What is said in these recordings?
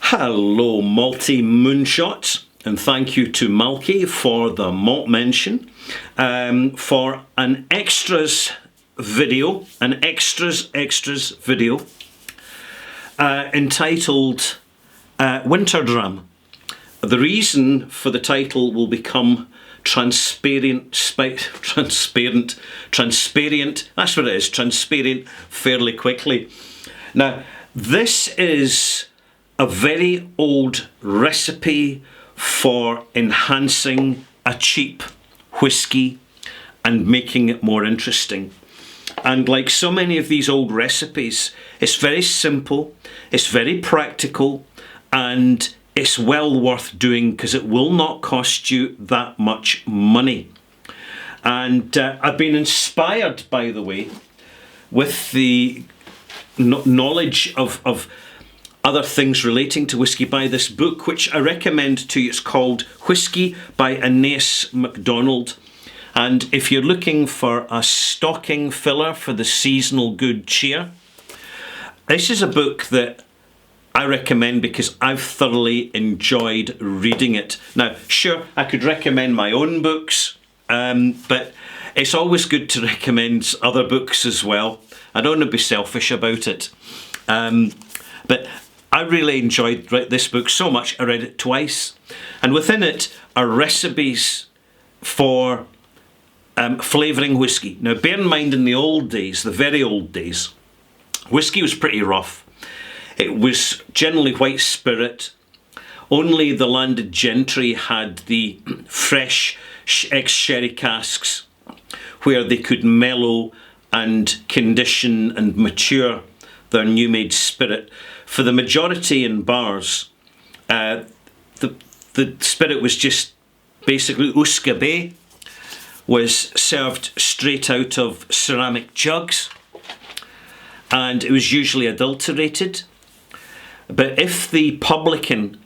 Hello, Malty Moonshots, and thank you to Malky for the malt mention, for an extras video entitled Winter Dram. The reason for the title will become transparent, that's what it is, transparent fairly quickly. Now, this is a very old recipe for enhancing a cheap whisky and making it more interesting. And like so many of these old recipes, it's very simple, it's very practical, and it's well worth doing because it will not cost you that much money. And I've been inspired, by the way, with the knowledge of other things relating to whisky by this book, which I recommend to you. It's called Whisky by Anais MacDonald. And if you're looking for a stocking filler for the seasonal good cheer, this is a book that I recommend because I've thoroughly enjoyed reading it. Now, sure, I could recommend my own books, but it's always good to recommend other books as well. I don't want to be selfish about it. But I really enjoyed this book so much, I read it twice. And within it are recipes for flavouring whisky. Now, bear in mind, in the old days, the very old days, whisky was pretty rough. It was generally white spirit. Only the landed gentry had the fresh ex-sherry casks where they could mellow and condition and mature their new-made spirit. For the majority in bars, the spirit was just basically Usquebet, was served straight out of ceramic jugs, and it was usually adulterated. But if the publican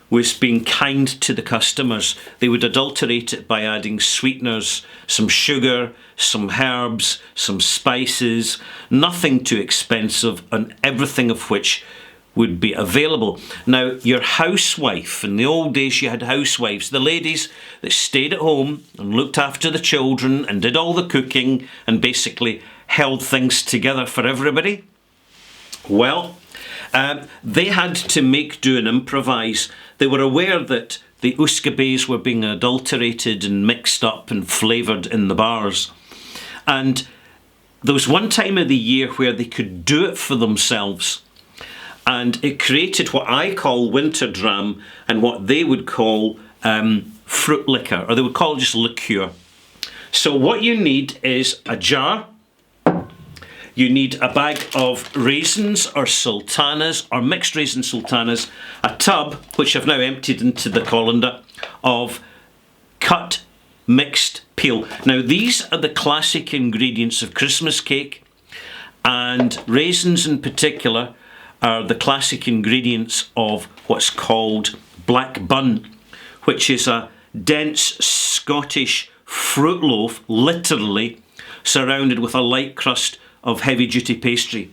was being kind to the customers, they would adulterate it by adding sweeteners, some sugar, some herbs, some spices, nothing too expensive, and everything of which would be available. Now, your housewife, in the old days you had housewives, the ladies that stayed at home and looked after the children and did all the cooking and basically held things together for everybody. Well, they had to make do and improvise. They were aware that the Usquebets were being adulterated and mixed up and flavoured in the bars. And there was one time of the year where they could do it for themselves. And it created what I call winter dram and what they would call fruit liquor, or they would call it just liqueur. So what you need is a jar. You need a bag of raisins or sultanas, or mixed raisin sultanas, a tub, which I've now emptied into the colander, of cut mixed peel. Now, these are the classic ingredients of Christmas cake, and raisins in particular are the classic ingredients of what's called black bun, which is a dense Scottish fruit loaf, literally surrounded with a light crust of heavy-duty pastry.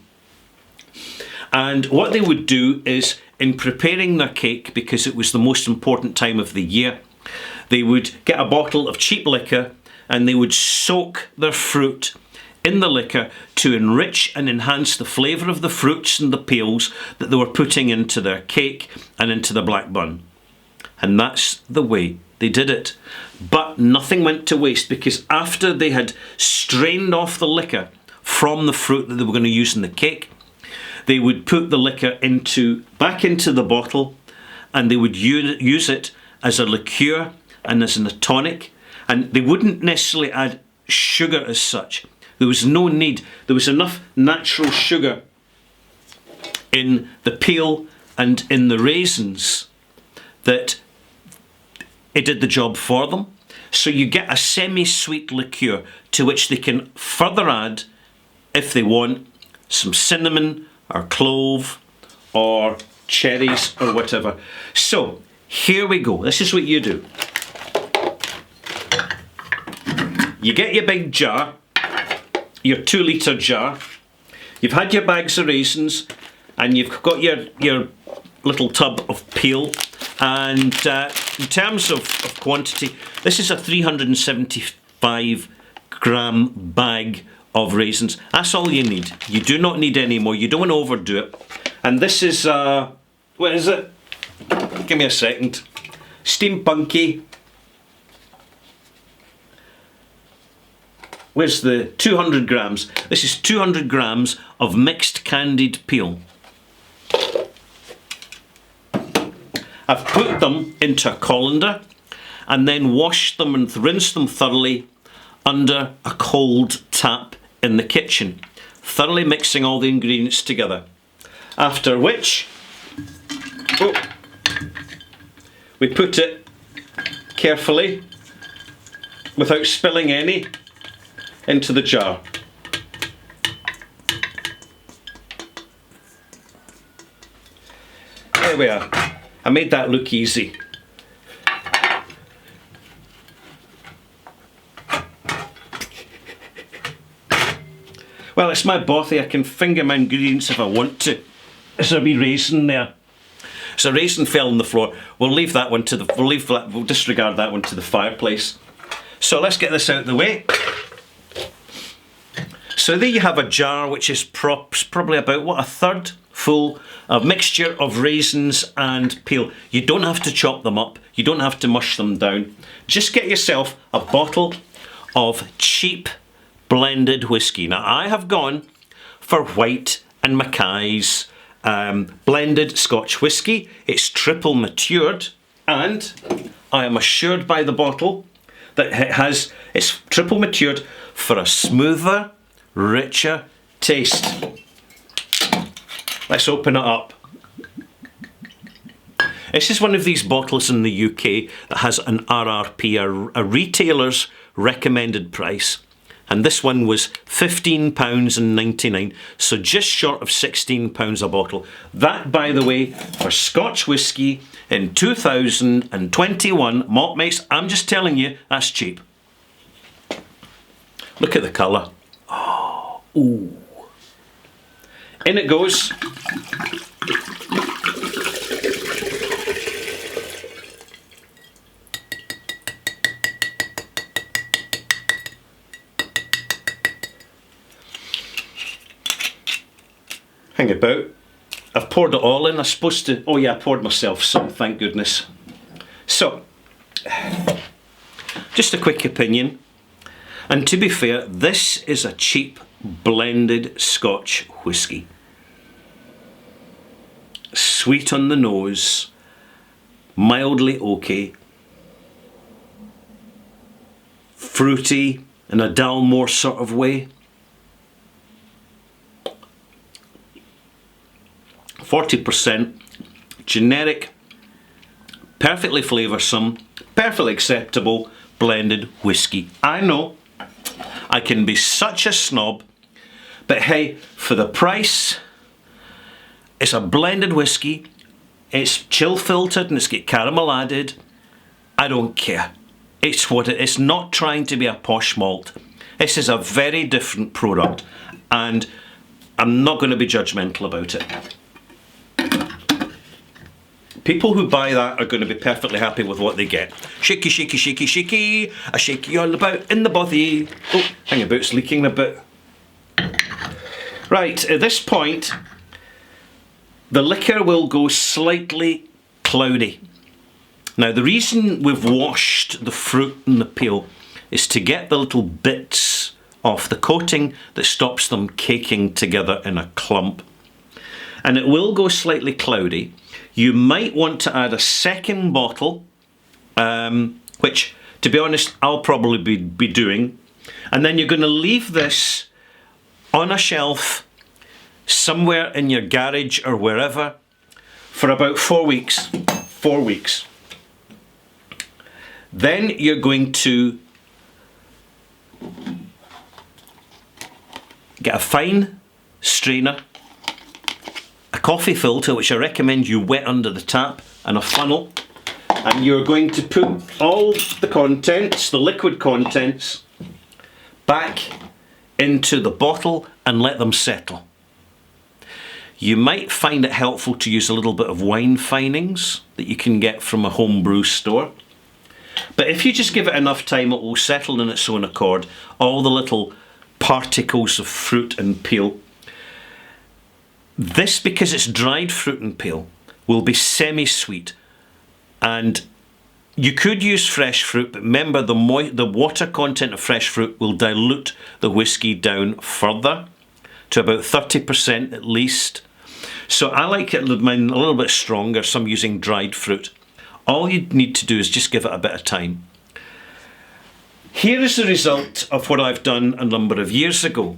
And what they would do is, in preparing their cake, because it was the most important time of the year, they would get a bottle of cheap liquor and they would soak their fruit in the liquor to enrich and enhance the flavour of the fruits and the peels that they were putting into their cake and into the black bun. And that's the way they did it. But nothing went to waste, because after they had strained off the liquor from the fruit that they were going to use in the cake, they would put the liquor back into the bottle, and they would use it as a liqueur and as a tonic. And they wouldn't necessarily add sugar as such. There was no need. There was enough natural sugar in the peel and in the raisins that it did the job for them. So you get a semi-sweet liqueur to which they can further add, if they want, some cinnamon or clove or cherries or whatever. So here we go. This is what you do. You get your big jar, your 2-litre jar. You've had your bags of raisins, and you've got your little tub of peel, and in terms of quantity, this is a 375 gram bag of raisins. That's all you need. You do not need any more. You don't want to overdo it. And this is, what is it? Give me a second. Steampunky. Where's the 200 grams? This is 200 grams of mixed candied peel. I've put them into a colander and then washed them and rinsed them thoroughly under a cold tap in the kitchen, thoroughly mixing all the ingredients together. After which, we put it carefully, without spilling any, into the jar. There we are. I made that look easy. Well, it's my bothy. I can finger my ingredients if I want to. There's a wee raisin there. So a raisin fell on the floor. We'll leave that one to the. We'll disregard that one to the fireplace. So let's get this out of the way. So there you have a jar which is probably about, what, a third full of mixture of raisins and peel. You don't have to chop them up. You don't have to mush them down. Just get yourself a bottle of cheap blended whiskey. Now I have gone for White and Mackay's blended Scotch whiskey. It's triple matured, and I am assured by the bottle that it's triple matured for a smoother, richer taste. Let's open it up. This is one of these bottles in the UK that has an RRP, a retailer's recommended price. And this one was £15.99, so just short of £16 a bottle. That, by the way, for Scotch whisky in 2021, malt mates, I'm just telling you, that's cheap. Look at the colour. Oh, ooh. In it goes. Hang about. I've poured it all in. I'm supposed to. Oh yeah, I poured myself some, thank goodness. So, just a quick opinion. And to be fair, this is a cheap blended Scotch whisky. Sweet on the nose, mildly oaky, fruity in a Dalmore sort of way. 40%, generic, perfectly flavoursome, perfectly acceptable blended whisky. I know I can be such a snob, but hey, for the price, it's a blended whisky, it's chill filtered and it's got caramel added. I don't care. It's what it's not trying to be a posh malt. This is a very different product, and I'm not going to be judgmental about it. People who buy that are going to be perfectly happy with what they get. Shaky, shaky, shaky, shaky. A shaky all about in the bothy. Oh, hang about, it's leaking a bit. Right, at this point, the liquor will go slightly cloudy. Now, the reason we've washed the fruit and the peel is to get the little bits off the coating that stops them caking together in a clump. And it will go slightly cloudy. You might want to add a second bottle, which, to be honest, I'll probably be doing. And then you're going to leave this on a shelf somewhere in your garage or wherever for about 4 weeks. 4 weeks. Then you're going to get a fine strainer, a coffee filter, which I recommend you wet under the tap, and a funnel, and you're going to put all the contents, the liquid contents, back into the bottle and let them settle. You might find it helpful to use a little bit of wine finings that you can get from a homebrew store. But if you just give it enough time, it will settle in its own accord. All the little particles of fruit and peel. This, because it's dried fruit and peel, will be semi-sweet. And you could use fresh fruit, but remember the water content of fresh fruit will dilute the whiskey down further to about 30% at least. So I like it mine a little bit stronger, so I'm using dried fruit. All you need to do is just give it a bit of time. Here is the result of what I've done a number of years ago.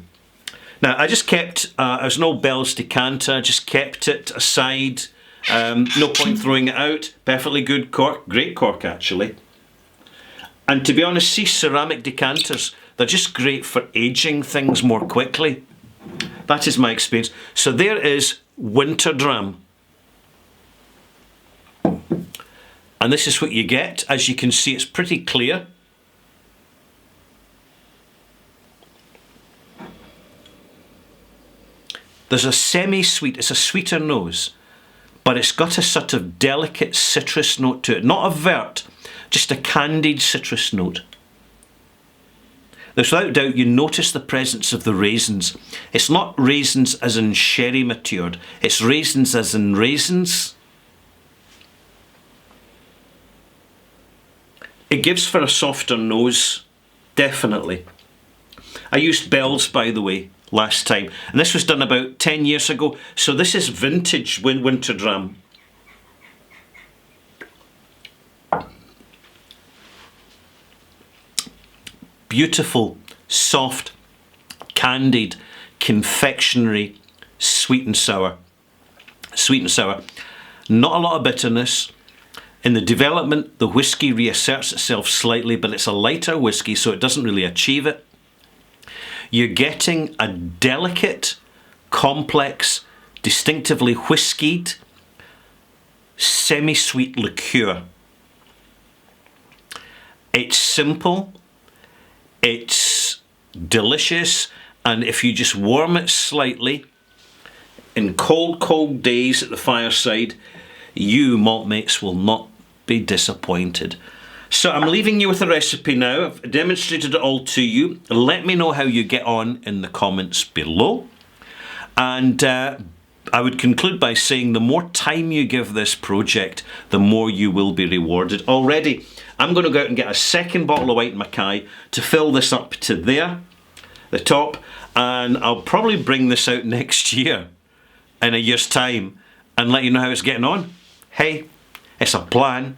Now, I just kept, it was an old Bell's decanter, just kept it aside. No point throwing it out. Perfectly good cork, great cork actually. And to be honest, see, ceramic decanters, they're just great for aging things more quickly. That is my experience. So there is Winter Dram. And this is what you get. As you can see, it's pretty clear. There's a semi-sweet, it's a sweeter nose, but it's got a sort of delicate citrus note to it. Not a vert, just a candied citrus note. There's without doubt you notice the presence of the raisins. It's not raisins as in sherry matured, it's raisins as in raisins. It gives for a softer nose, definitely. I used Bell's, by the way, last time, and this was done about 10 years ago, so this is vintage Winter Dram. Beautiful, soft, candied, confectionery, sweet and sour. Sweet and sour. Not a lot of bitterness. In the development, the whiskey reasserts itself slightly, but it's a lighter whiskey, so it doesn't really achieve it. You're getting a delicate, complex, distinctively whiskied, semi-sweet liqueur. It's simple, it's delicious, and if you just warm it slightly, in cold days at the fireside, you malt mates will not be disappointed. So I'm leaving you with a recipe now. I've demonstrated it all to you. Let me know how you get on in the comments below. And I would conclude by saying the more time you give this project, the more you will be rewarded. Already, I'm going to go out and get a second bottle of White Mackay to fill this up to there, the top, and I'll probably bring this out next year, in a year's time, and let you know how it's getting on. Hey, it's a plan.